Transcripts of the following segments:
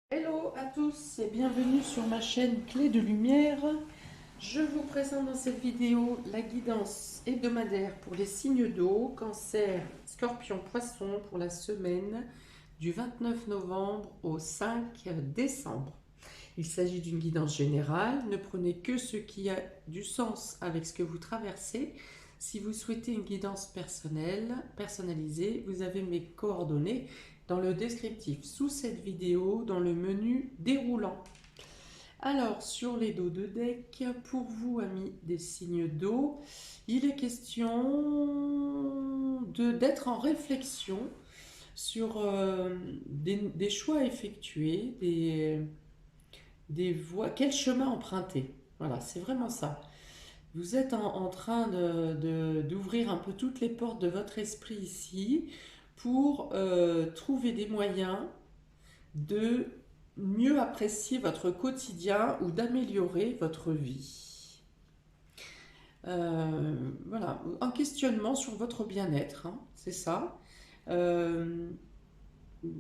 Hello à tous et bienvenue sur ma chaîne Clé de Lumière. Je vous présente dans cette vidéo la guidance hebdomadaire pour les signes d'eau, Cancer, Scorpion, Poisson pour la semaine du 29 novembre au 5 décembre. Il s'agit d'une guidance générale, ne prenez que ce qui a du sens avec ce que vous traversez. Si vous souhaitez une guidance personnelle, personnalisée, vous avez mes coordonnées dans le descriptif sous cette vidéo dans le menu déroulant. Alors, sur les dos de deck, pour vous, amis des signes d'eau, il est question d'être en réflexion sur des choix effectués, des voies, quel chemin emprunter. Voilà, c'est vraiment ça. Vous êtes en train d'ouvrir un peu toutes les portes de votre esprit ici pour trouver des moyens de mieux apprécier votre quotidien ou d'améliorer votre vie. Voilà, un questionnement sur votre bien-être, hein, c'est ça. Euh,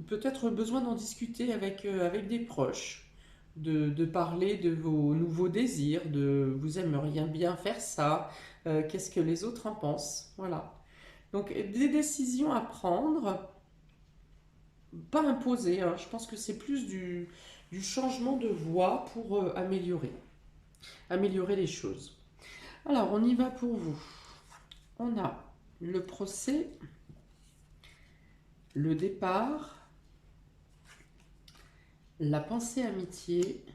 Peut-être besoin d'en discuter avec des proches, de parler de vos nouveaux désirs, de vous aimeriez bien faire ça, qu'est-ce que les autres en pensent. Voilà. Donc des décisions à prendre, pas imposées, hein. Je pense que c'est plus du changement de voie pour améliorer les choses. Alors on y va pour vous. On a le procès, le départ, la pensée amitié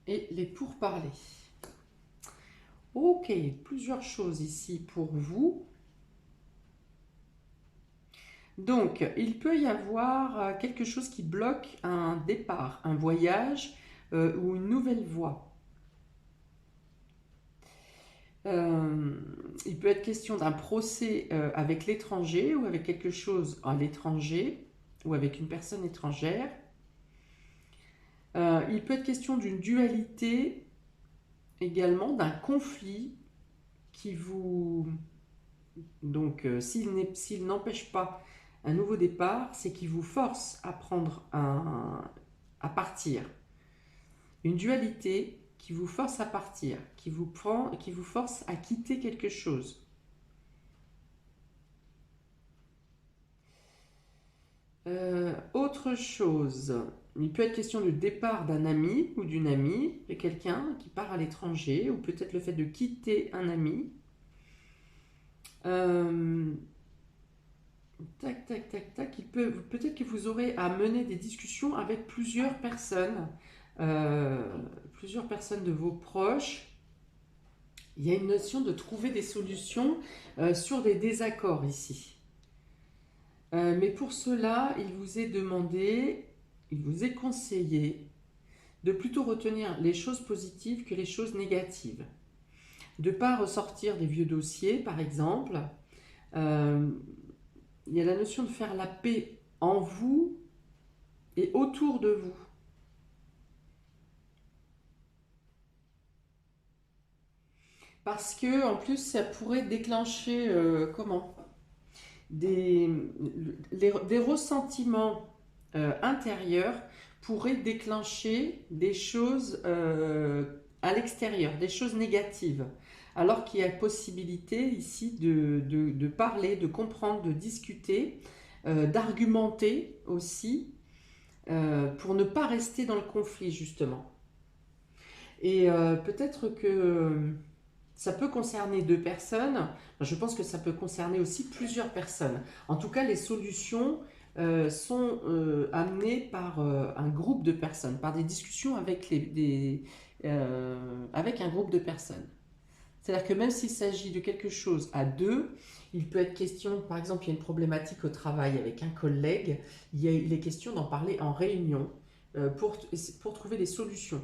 et les pourparlers. Ok, plusieurs choses ici pour vous. Donc, il peut y avoir quelque chose qui bloque un départ, un voyage ou une nouvelle voie. Euh, il peut être question d'un procès avec l'étranger ou avec quelque chose à l'étranger ou avec une personne étrangère. Il peut être question d'une dualité également, d'un conflit qui vous... Donc, s'il n'empêche pas un nouveau départ, c'est qu'il vous force à partir. Une dualité qui vous force à partir, qui vous force à quitter quelque chose. Autre chose, il peut être question du départ d'un ami ou d'une amie, de quelqu'un qui part à l'étranger, ou peut-être le fait de quitter un ami. Euh, Tac, tac, tac, tac. Peut-être que vous aurez à mener des discussions avec euh, plusieurs personnes de vos proches. Il y a une notion de trouver des solutions sur des désaccords ici. Mais pour cela, il vous est conseillé de plutôt retenir les choses positives que les choses négatives. De ne pas ressortir des vieux dossiers, par exemple. Euh, il y a la notion de faire la paix en vous et autour de vous. Parce que en plus, ça pourrait déclencher des, des ressentiments intérieurs pourraient déclencher des choses à l'extérieur, des choses négatives. Alors qu'il y a possibilité ici de parler, de comprendre, de discuter, d'argumenter aussi, pour ne pas rester dans le conflit justement. Et peut-être que ça peut concerner deux personnes. Je pense que ça peut concerner aussi plusieurs personnes. En tout cas, les solutions sont amenées par un groupe de personnes, par des discussions avec un groupe de personnes. C'est-à-dire que même s'il s'agit de quelque chose à deux, il peut être question, par exemple, il y a une problématique au travail avec un collègue, il est question d'en parler en réunion pour trouver des solutions,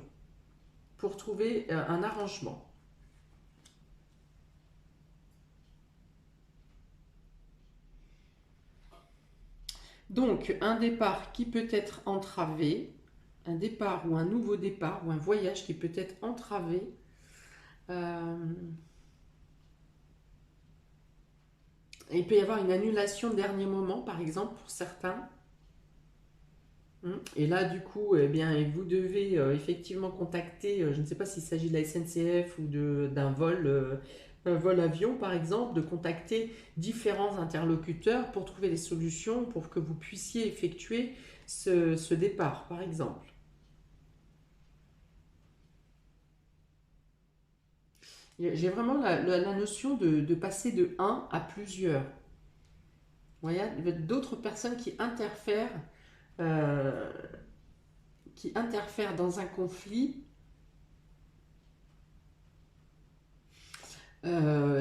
pour trouver un arrangement. Donc, un départ qui peut être entravé, un départ ou un nouveau départ ou un voyage qui peut être entravé. Euh, il peut y avoir une annulation de dernier moment, par exemple, pour certains. Et là, du coup, eh bien, vous devez effectivement contacter, je ne sais pas s'il s'agit de la SNCF ou un vol avion, par exemple, de contacter différents interlocuteurs pour trouver des solutions pour que vous puissiez effectuer ce départ, par exemple. J'ai vraiment la notion de passer de un à plusieurs. Vous voyez, d'autres personnes euh, qui interfèrent dans un conflit.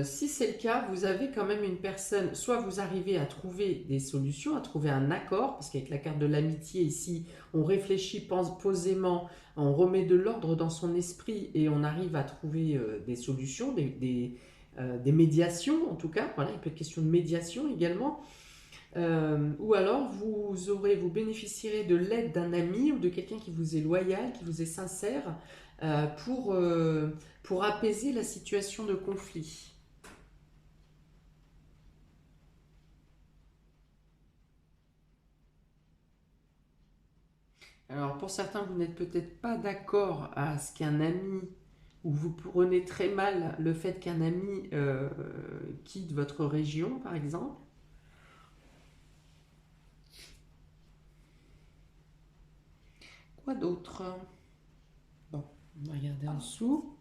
Si c'est le cas, vous avez quand même une personne, soit vous arrivez à trouver des solutions, à trouver un accord, parce qu'avec la carte de l'amitié ici, on réfléchit posément, on remet de l'ordre dans son esprit et on arrive à trouver des solutions, des médiations en tout cas. Voilà, il peut être question de médiation également. Ou alors vous bénéficierez de l'aide d'un ami ou de quelqu'un qui vous est loyal, qui vous est sincère, euh, pour, euh, pour apaiser la situation de conflit. Alors pour certains, vous n'êtes peut-être pas d'accord à ce qu'un ami, ou vous prenez très mal le fait qu'un ami quitte votre région, par exemple. Quoi d'autre? Bon, on va regarder en dessous.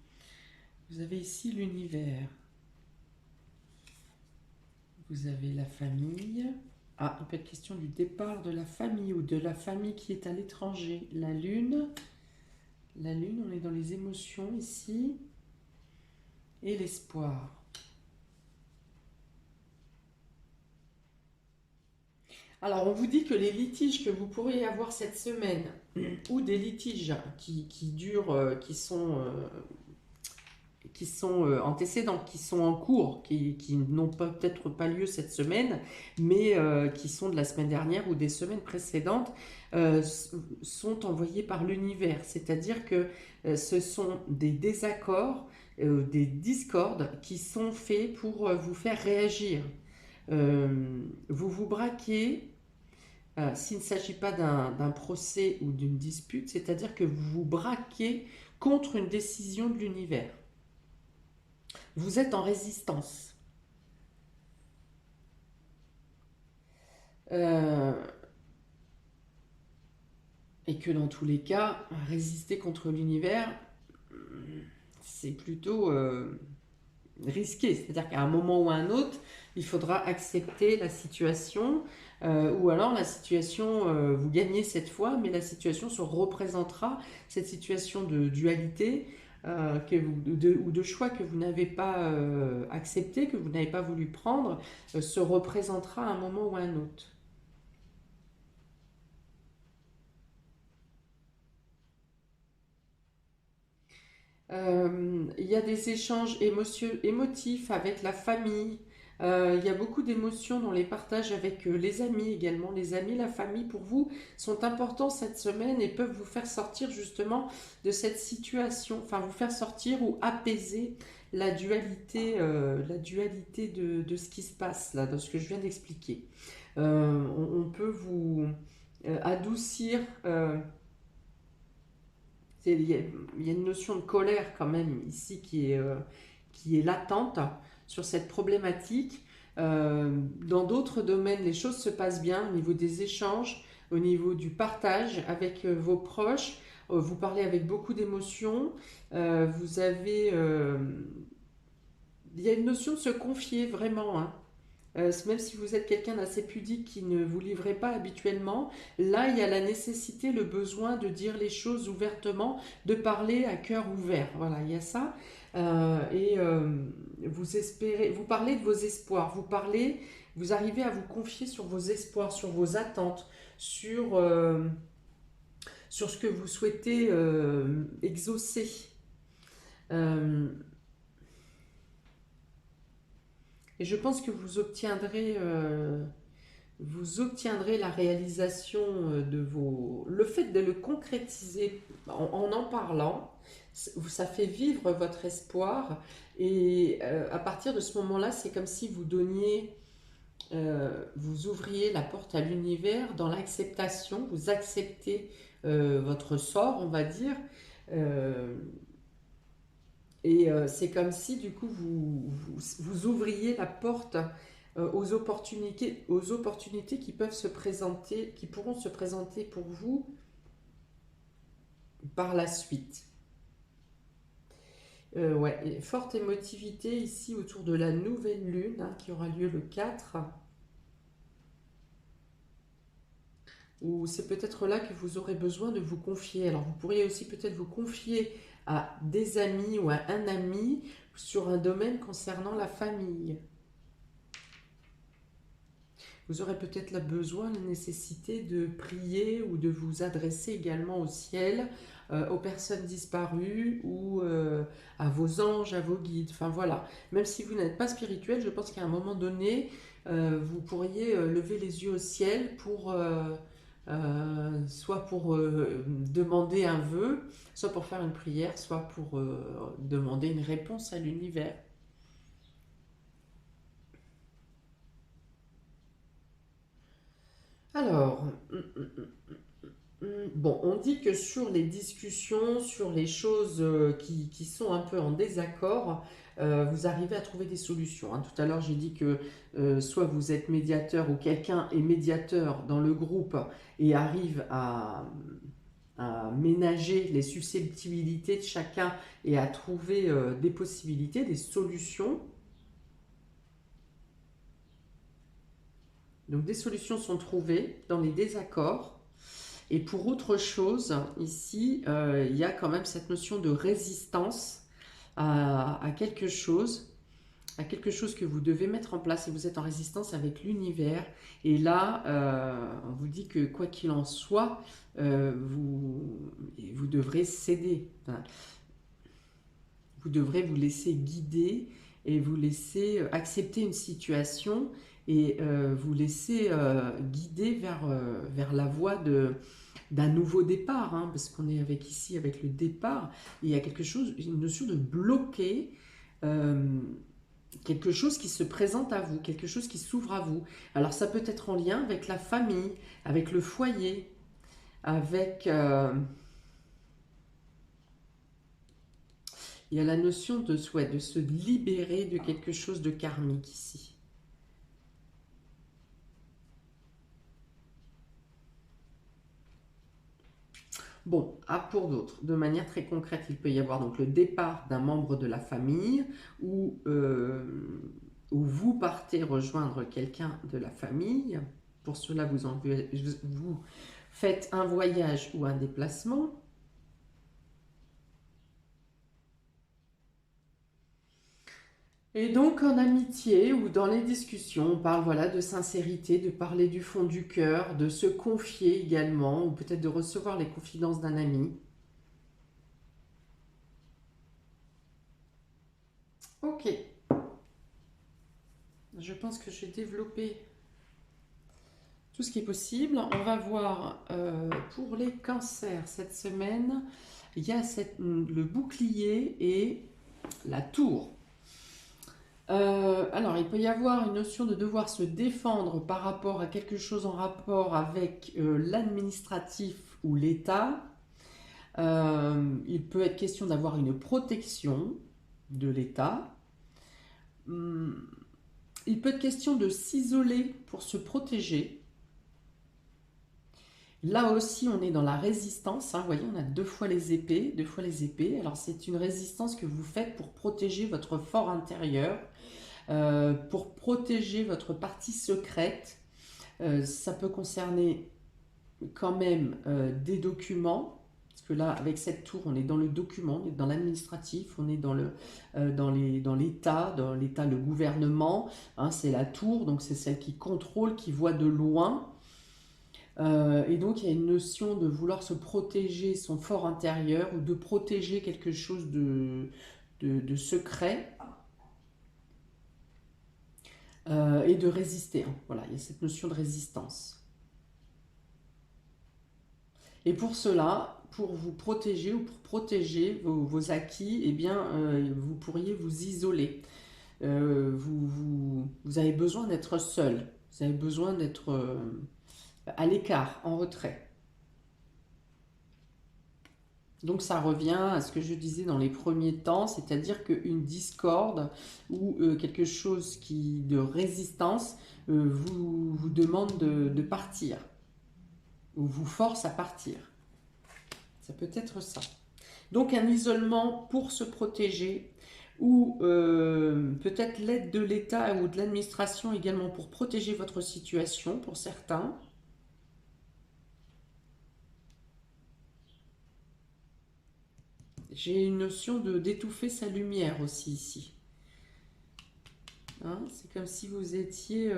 Vous avez ici l'univers. Vous avez la famille. Ah, il peut être question du départ de la famille ou de la famille qui est à l'étranger. La lune, on est dans les émotions ici. Et l'espoir. Alors, on vous dit que les litiges que vous pourriez avoir cette semaine, ou des litiges qui durent, qui sont antécédents, qui sont en cours, qui n'ont peut-être pas lieu cette semaine, mais qui sont de la semaine dernière ou des semaines précédentes, sont envoyés par l'univers. C'est-à-dire que ce sont des désaccords, des discordes qui sont faits pour vous faire réagir. Vous vous braquez. S'il ne s'agit pas d'un procès ou d'une dispute, c'est-à-dire que vous vous braquez contre une décision de l'univers. Vous êtes en résistance. Euh, et que dans tous les cas, résister contre l'univers, c'est plutôt risqué. C'est-à-dire qu'à un moment ou à un autre, il faudra accepter la situation, ou alors la situation, vous gagnez cette fois, mais la situation se représentera, cette situation de dualité ou de choix que vous n'avez pas accepté, que vous n'avez pas voulu prendre, se représentera à un moment ou à un autre. Il y a des échanges émotifs avec la famille. Il y a beaucoup d'émotions dans les partages avec les amis également. Les amis, la famille pour vous sont importants cette semaine et peuvent vous faire sortir justement de cette situation, enfin vous faire sortir ou apaiser la dualité de ce qui se passe là, de ce que je viens d'expliquer. On peut vous adoucir. Il y a une notion de colère quand même ici qui est latente sur cette problématique. Dans d'autres domaines, les choses se passent bien au niveau des échanges, au niveau du partage avec vos proches. Vous parlez avec beaucoup d'émotion. Vous avez, il y a une notion de se confier vraiment, hein. Même si vous êtes quelqu'un d'assez pudique qui ne vous livrait pas habituellement, là il y a la nécessité, le besoin de dire les choses ouvertement, de parler à cœur ouvert. Voilà, il y a ça. Vous espérez, vous parlez de vos espoirs, vous arrivez à vous confier sur vos espoirs, sur vos attentes, sur ce que vous souhaitez exaucer. Euh, et je pense que vous obtiendrez la réalisation de vos... Le fait de le concrétiser en parlant, ça fait vivre votre espoir et à partir de ce moment-là, c'est comme si vous donniez vous ouvriez la porte à l'univers dans l'acceptation, vous acceptez votre sort, on va dire, euh, et c'est comme si du coup vous ouvriez la porte aux opportunités qui peuvent se présenter, qui pourront se présenter pour vous par la suite. Ouais, et forte émotivité ici autour de la nouvelle lune hein, qui aura lieu le 4. Ou c'est peut-être là que vous aurez besoin de vous confier. Alors vous pourriez aussi peut-être vous confier à des amis ou à un ami sur un domaine concernant la famille. Vous aurez peut-être la besoin, la nécessité de prier ou de vous adresser également au ciel, aux personnes disparues ou à vos anges, à vos guides. Enfin voilà, même si vous n'êtes pas spirituel, je pense qu'à un moment donné, vous pourriez lever les yeux au ciel pour soit pour demander un vœu, soit pour faire une prière, soit pour demander une réponse à l'univers. Alors, bon, on dit que sur les discussions, sur les choses qui sont un peu en désaccord, vous arrivez à trouver des solutions, hein. Tout à l'heure, j'ai dit que soit vous êtes médiateur ou quelqu'un est médiateur dans le groupe et arrive à ménager les susceptibilités de chacun et à trouver des possibilités, des solutions. Donc des solutions sont trouvées dans les désaccords. Et pour autre chose, ici, il y a quand même cette notion de résistance à quelque chose que vous devez mettre en place et vous êtes en résistance avec l'univers. Et là, on vous dit que quoi qu'il en soit, vous devrez céder. Enfin, vous devrez vous laisser guider et vous laisser accepter une situation et vous laisser guider vers la voie d'un nouveau départ, hein, parce qu'on est ici avec le départ, il y a quelque chose, une notion de bloquer quelque chose qui se présente à vous, quelque chose qui s'ouvre à vous. Alors ça peut être en lien avec la famille, avec le foyer, avec... il y a la notion de se libérer de quelque chose de karmique ici. Bon, pour d'autres, de manière très concrète, il peut y avoir donc le départ d'un membre de la famille où vous partez rejoindre quelqu'un de la famille. Pour cela, vous faites un voyage ou un déplacement. Et donc en amitié ou dans les discussions, on parle voilà, de sincérité, de parler du fond du cœur, de se confier également, ou peut-être de recevoir les confidences d'un ami. Ok, je pense que j'ai développé tout ce qui est possible. On va voir pour les cancers cette semaine, il y a le bouclier et la tour. Alors, il peut y avoir une notion de devoir se défendre par rapport à quelque chose en rapport avec l'administratif ou l'État. Il peut être question d'avoir une protection de l'État. Il peut être question de s'isoler pour se protéger. Là aussi, on est dans la résistance, hein. Vous voyez, on a deux fois les épées, deux fois les épées. Alors, c'est une résistance que vous faites pour protéger votre fort intérieur, pour protéger votre partie secrète. Ça peut concerner quand même des documents, parce que là, avec cette tour, on est dans le document, on est dans l'administratif, on est dans l'État, le gouvernement, hein, c'est la tour, donc c'est celle qui contrôle, qui voit de loin. Et donc il y a une notion de vouloir se protéger son fort intérieur ou de protéger quelque chose de secret et de résister, hein. Voilà, il y a cette notion de résistance. Et pour cela, pour vous protéger ou pour protéger vos acquis, eh bien, vous pourriez vous isoler. Vous avez besoin d'être seul. Vous avez besoin d'être à l'écart, en retrait. Donc ça revient à ce que je disais dans les premiers temps, c'est-à-dire qu'une discorde ou quelque chose de résistance vous demande de partir, ou vous force à partir. Ça peut être ça. Donc un isolement pour se protéger, ou peut-être l'aide de l'État ou de l'administration également pour protéger votre situation pour certains. J'ai une notion d'étouffer sa lumière aussi ici. Hein, c'est comme si vous étiez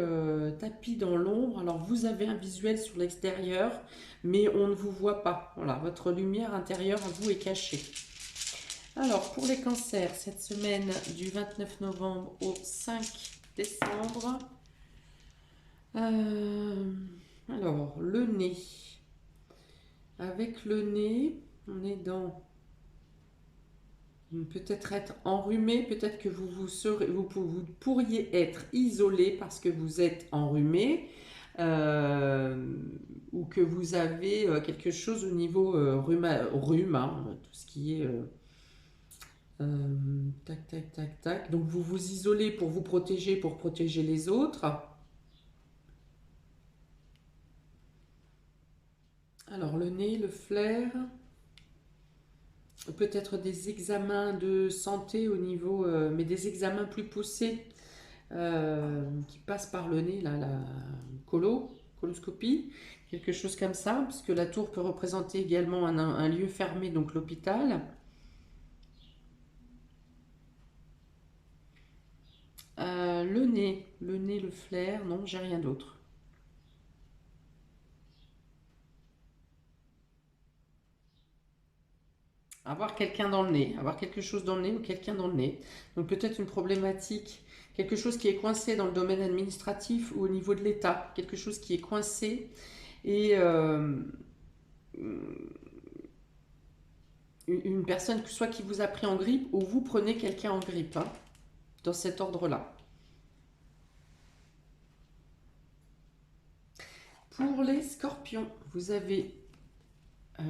tapis dans l'ombre. Alors vous avez un visuel sur l'extérieur, mais on ne vous voit pas. Voilà, votre lumière intérieure à vous est cachée. Alors pour les cancers, cette semaine du 29 novembre au 5 décembre. Alors le nez. Avec le nez, on est dans... Peut-être être enrhumé, peut-être que vous pourriez être isolé parce que vous êtes enrhumé ou que vous avez quelque chose au niveau rhume, hein, tout ce qui est tac, tac, tac, tac. Donc vous vous isolez pour vous protéger, pour protéger les autres. Alors le nez, le flair... Peut-être des examens de santé au niveau, mais des examens plus poussés qui passent par le nez, là, la coloscopie, quelque chose comme ça, puisque la tour peut représenter également un lieu fermé, donc l'hôpital. Le nez, le flair, non, j'ai rien d'autre. Avoir quelqu'un dans le nez, avoir quelque chose dans le nez ou quelqu'un dans le nez. Donc peut-être une problématique, quelque chose qui est coincé dans le domaine administratif ou au niveau de l'État, quelque chose qui est coincé et une personne soit qui vous a pris en grippe ou vous prenez quelqu'un en grippe, hein, dans cet ordre-là. Pour les scorpions, vous avez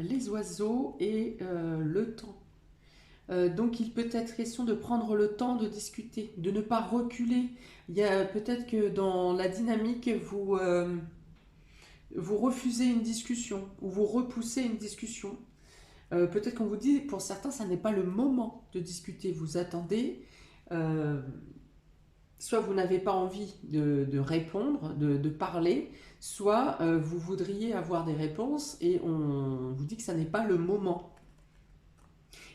les oiseaux et le temps. Donc il peut être question de prendre le temps de discuter, de ne pas reculer. Il y a peut-être que dans la dynamique, vous refusez une discussion ou vous repoussez une discussion. Peut-être qu'on vous dit, pour certains, ça n'est pas le moment de discuter. Vous attendez, soit vous n'avez pas envie de répondre, de parler, soit vous voudriez avoir des réponses et on vous dit que ça n'est pas le moment.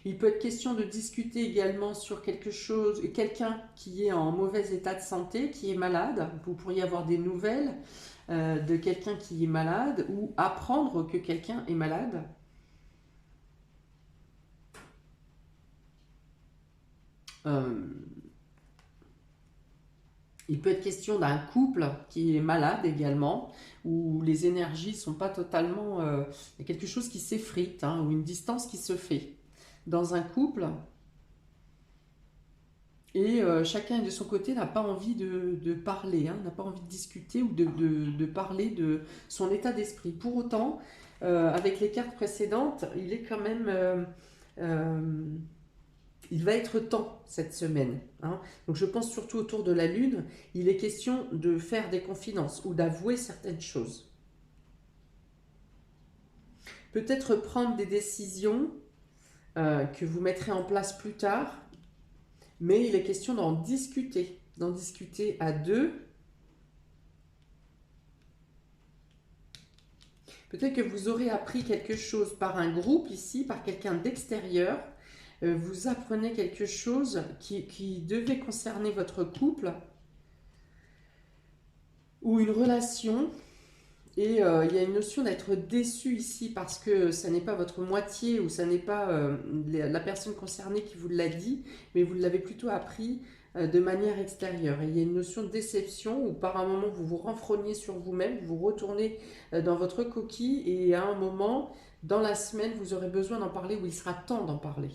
Il peut être question de discuter également sur quelque chose, quelqu'un qui est en mauvais état de santé, qui est malade. Vous pourriez avoir des nouvelles de quelqu'un qui est malade ou apprendre que quelqu'un est malade. Il peut être question d'un couple qui est malade également, où les énergies ne sont pas totalement... il y a quelque chose qui s'effrite, hein, ou une distance qui se fait dans un couple. Et chacun de son côté n'a pas envie de parler, hein, n'a pas envie de discuter ou de parler de son état d'esprit. Pour autant, avec les cartes précédentes, il est quand même... il va être temps cette semaine, hein. Donc je pense surtout autour de la Lune, il est question de faire des confidences ou d'avouer certaines choses. Peut-être prendre des décisions que vous mettrez en place plus tard, mais il est question d'en discuter à deux. Peut-être que vous aurez appris quelque chose par un groupe ici, par quelqu'un d'extérieur. Vous apprenez quelque chose qui devait concerner votre couple ou une relation. Et il y a une notion d'être déçu ici parce que ça n'est pas votre moitié ou ça n'est pas la personne concernée qui vous l'a dit, mais vous l'avez plutôt appris de manière extérieure. Et il y a une notion de déception où par un moment vous vous renfrognez sur vous-même, vous retournez dans votre coquille et à un moment, dans la semaine, vous aurez besoin d'en parler ou il sera temps d'en parler.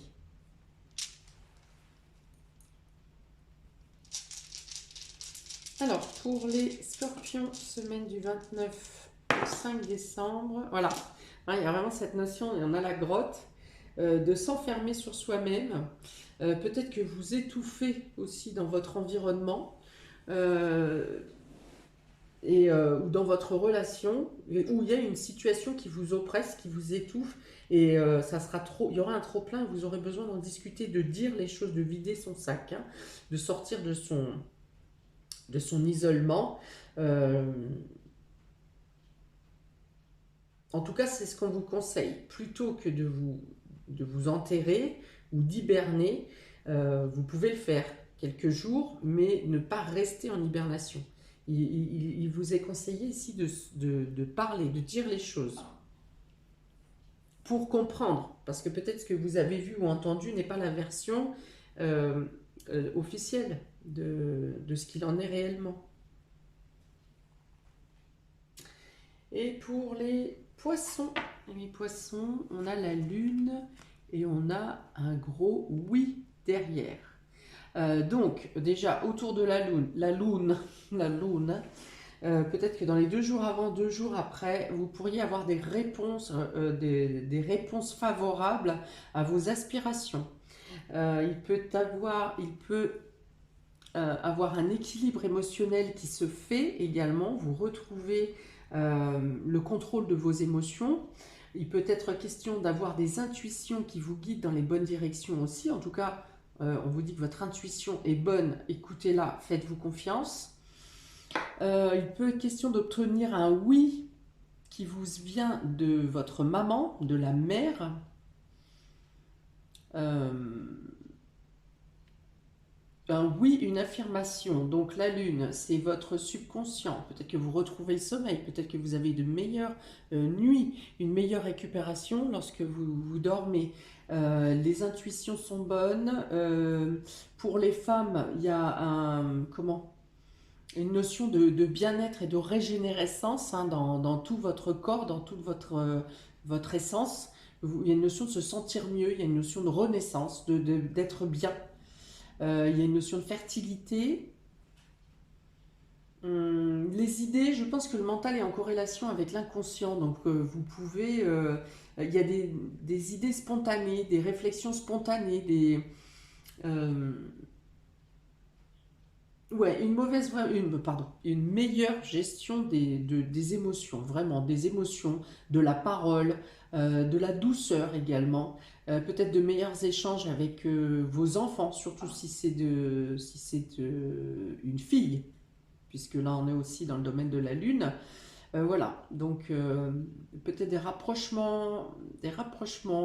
Alors, pour les scorpions, semaine du 29 au 5 décembre, voilà. Hein, il y a vraiment cette notion, il y en a la grotte, de s'enfermer sur soi-même. Peut-être que vous étouffez aussi dans votre environnement. Ou dans votre relation, où il y a une situation qui vous oppresse, qui vous étouffe, et ça sera trop, il y aura un trop-plein, et vous aurez besoin d'en discuter, de dire les choses, de vider son sac, hein, de sortir de son isolement. Euh, en tout cas, c'est ce qu'on vous conseille. Plutôt que de vous enterrer ou d'hiberner, vous pouvez le faire quelques jours, mais ne pas rester en hibernation. Il vous est conseillé ici de parler, de dire les choses pour comprendre, parce que peut-être ce que vous avez vu ou entendu n'est pas la version officielle de ce qu'il en est réellement. Et pour les poissons, on a la lune et on a un gros oui derrière. Donc déjà autour de la lune, peut-être que dans les 2 jours avant, 2 jours après, vous pourriez avoir des réponses, des réponses favorables à vos aspirations. Il peut avoir un équilibre émotionnel qui se fait également. Vous retrouvez le contrôle de vos émotions. Il peut être question d'avoir des intuitions qui vous guident dans les bonnes directions aussi. En tout cas, on vous dit que votre intuition est bonne. Écoutez-la, faites-vous confiance. Il peut être question d'obtenir un oui qui vous vient de votre maman, de la mère. Un oui, une affirmation. Donc la lune, c'est votre subconscient. Peut-être que vous retrouvez le sommeil, peut-être que vous avez de meilleures nuits, une meilleure récupération lorsque vous dormez. Les intuitions sont bonnes. Pour les femmes, il y a une notion de bien-être et de régénérescence, hein, dans tout votre corps, dans toute votre essence. Il y a une notion de se sentir mieux, il y a une notion de renaissance, d'être bien. Il y a une notion de fertilité. Les idées, je pense que le mental est en corrélation avec l'inconscient, donc vous pouvez, il y a des idées spontanées, des réflexions spontanées, une meilleure gestion des émotions, vraiment des émotions, de la parole, de la douceur également, peut-être de meilleurs échanges avec vos enfants, surtout si c'est une fille, puisque là on est aussi dans le domaine de la lune. Voilà, donc peut-être des rapprochements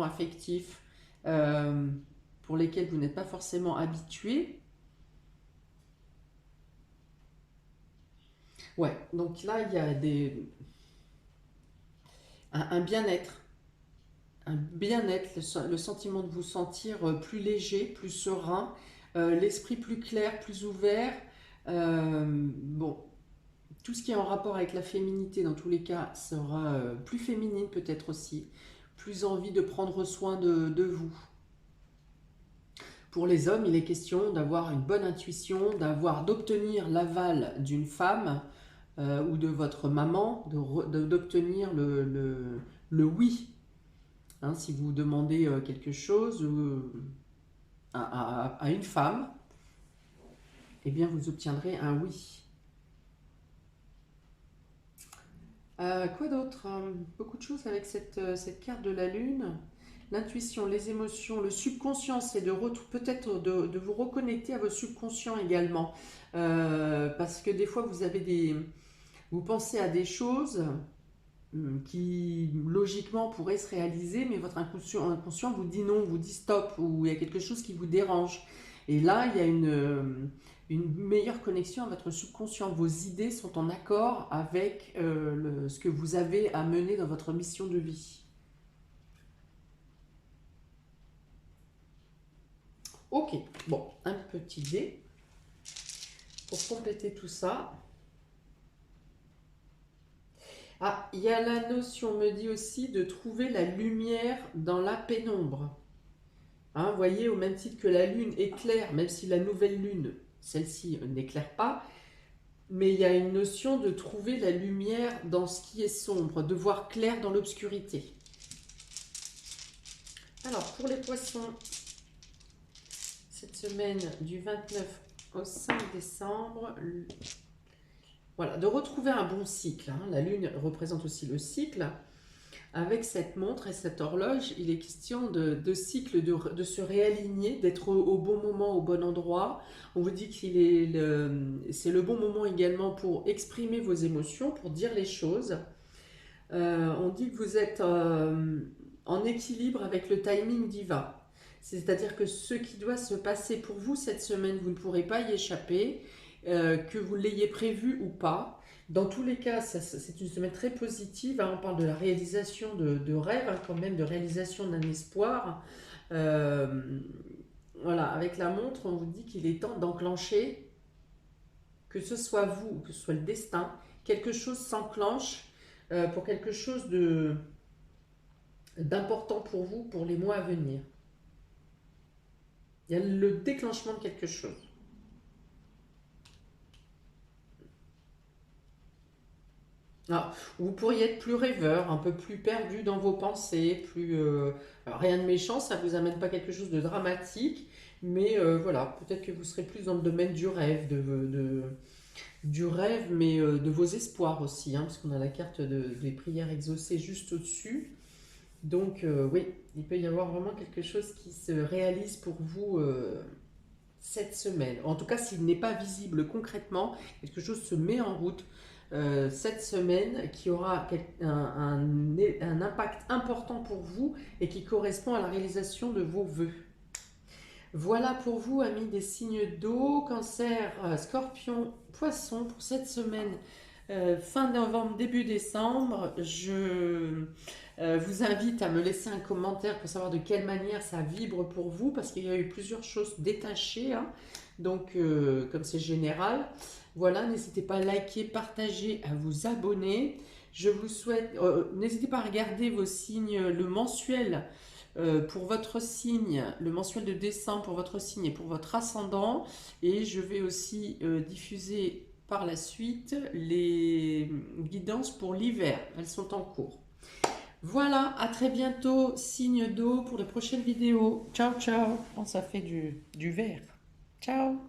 affectifs pour lesquels vous n'êtes pas forcément habitué. Ouais, donc là, il y a un bien-être. Un bien-être, le sentiment de vous sentir plus léger, plus serein, l'esprit plus clair, plus ouvert. Bon, tout ce qui est en rapport avec la féminité, dans tous les cas, sera plus féminine peut-être aussi. Plus envie de prendre soin de vous. Pour les hommes, il est question d'avoir une bonne intuition, d'obtenir l'aval d'une femme ou de votre maman, d'obtenir le oui. Hein, si vous demandez quelque chose à une femme, eh bien vous obtiendrez un oui. Quoi d'autre? Beaucoup de choses avec cette carte de la lune. L'intuition, les émotions, le subconscient, c'est peut-être de vous reconnecter à vos subconscients également. Parce que des fois, vous pensez à des choses qui logiquement pourraient se réaliser, mais votre inconscient vous dit non, vous dit stop, ou il y a quelque chose qui vous dérange. Et là, il y a une meilleure connexion à votre subconscient. Vos idées sont en accord avec ce que vous avez à mener dans votre mission de vie. Ok, bon, un petit dé pour compléter tout ça. Ah, il y a la notion, me dit aussi, de trouver la lumière dans la pénombre. Hein, vous voyez, au même titre que la lune éclaire, même si la nouvelle lune, celle-ci, n'éclaire pas, Mais il y a une notion de trouver la lumière dans ce qui est sombre, de voir clair dans l'obscurité. Alors, pour les poissons, cette semaine du 29 au 5 décembre, voilà, de retrouver un bon cycle. Hein. La Lune représente aussi le cycle. Avec cette montre et cette horloge, il est question de cycle, de se réaligner, d'être au bon moment, au bon endroit. On vous dit c'est le bon moment également pour exprimer vos émotions, pour dire les choses. On dit que vous êtes en équilibre avec le timing divin. C'est-à-dire que ce qui doit se passer pour vous cette semaine, vous ne pourrez pas y échapper, que vous l'ayez prévu ou pas. Dans tous les cas, c'est une semaine très positive. Hein. On parle de la réalisation de rêves, hein, quand même, de réalisation d'un espoir. Voilà, avec la montre, on vous dit qu'il est temps d'enclencher, que ce soit vous ou que ce soit le destin, quelque chose s'enclenche pour quelque chose d'important pour vous pour les mois à venir. Il y a le déclenchement de quelque chose. Ah, vous pourriez être plus rêveur, un peu plus perdu dans vos pensées, alors, rien de méchant, ça ne vous amène pas quelque chose de dramatique, mais voilà, peut-être que vous serez plus dans le domaine du rêve, du rêve, mais de vos espoirs aussi, hein, parce qu'on a la carte des prières exaucées juste au-dessus. Donc oui, il peut y avoir vraiment quelque chose qui se réalise pour vous cette semaine. En tout cas, s'il n'est pas visible concrètement, quelque chose se met en route cette semaine qui aura un impact important pour vous et qui correspond à la réalisation de vos vœux. Voilà pour vous, amis des signes d'eau, cancer, scorpion, poisson, pour cette semaine fin novembre, début décembre. Je vous invite à me laisser un commentaire pour savoir de quelle manière ça vibre pour vous, parce qu'il y a eu plusieurs choses détachées, hein. Donc comme c'est général. Voilà, n'hésitez pas à liker, partager, à vous abonner. Je vous souhaite, n'hésitez pas à regarder vos signes, le mensuel pour votre signe, le mensuel de décembre pour votre signe et pour votre ascendant. Et je vais aussi diffuser par la suite les guidances pour l'hiver. Elles sont en cours. Voilà, à très bientôt, signe d'eau pour les prochaines vidéos. Ciao, ciao. Oh, ça fait du vert. Ciao.